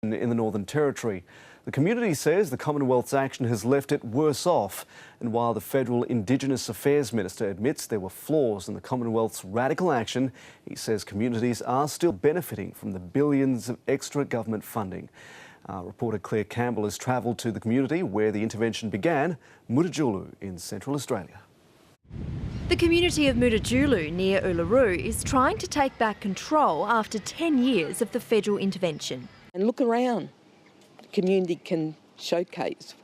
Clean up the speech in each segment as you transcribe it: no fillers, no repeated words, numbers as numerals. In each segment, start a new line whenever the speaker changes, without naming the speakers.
in the Northern Territory. The community says the Commonwealth's action has left it worse off, and while the federal Indigenous Affairs Minister admits there were flaws in the Commonwealth's radical action, he says communities are still benefiting from the billions of extra government funding. Our reporter Claire Campbell has travelled to the community where the intervention began, Mutijulu in Central Australia.
The community of Mutijulu near Uluru is trying to take back control after 10 years of the federal intervention.
And look around. The community can showcase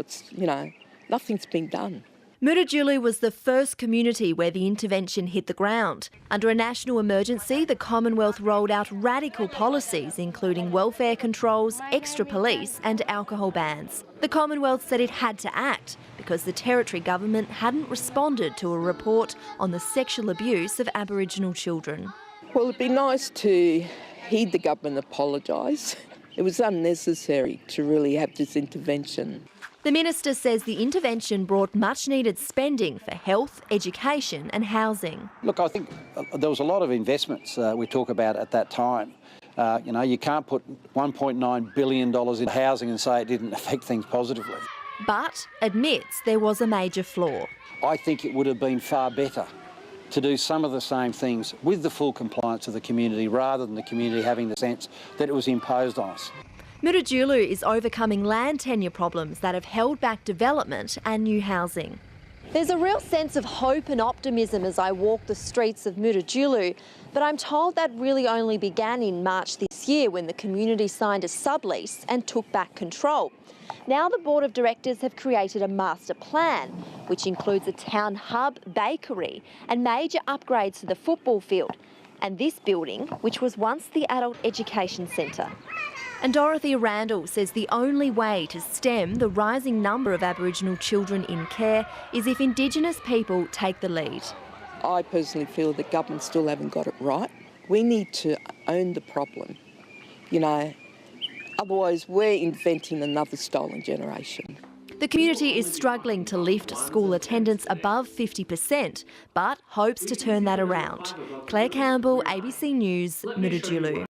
nothing's been done.
Mutijulu was the first community where the intervention hit the ground. Under a national emergency, the Commonwealth rolled out radical policies, including welfare controls, extra police and alcohol bans. The Commonwealth said it had to act because the Territory government hadn't responded to a report on the sexual abuse of Aboriginal children.
Well, it'd be nice to heed the government apologise. It was unnecessary to really have this intervention.
The Minister says the intervention brought much-needed spending for health, education and housing.
Look, I think there was a lot of investments we talk about at that time. You can't put $1.9 billion in housing and say it didn't affect things positively.
But admits there was a major flaw.
I think it would have been far better to do some of the same things with the full compliance of the community rather than the community having the sense that it was imposed on us.
Mutijulu is overcoming land tenure problems that have held back development and new housing. There's a real sense of hope and optimism as I walk the streets of Mutijulu, but I'm told that really only began in March this year when the community signed a sublease and took back control. Now the Board of Directors have created a master plan, which includes a town hub, bakery and major upgrades to the football field, and this building, which was once the Adult Education Centre. And Dorothy Randall says the only way to stem the rising number of Aboriginal children in care is if Indigenous people take the lead.
I personally feel the government still haven't got it right. We need to own the problem, otherwise we're inventing another stolen generation.
The community is struggling to lift school attendance above 50%, but hopes to turn that around. Claire Campbell, ABC News, Mutijulu.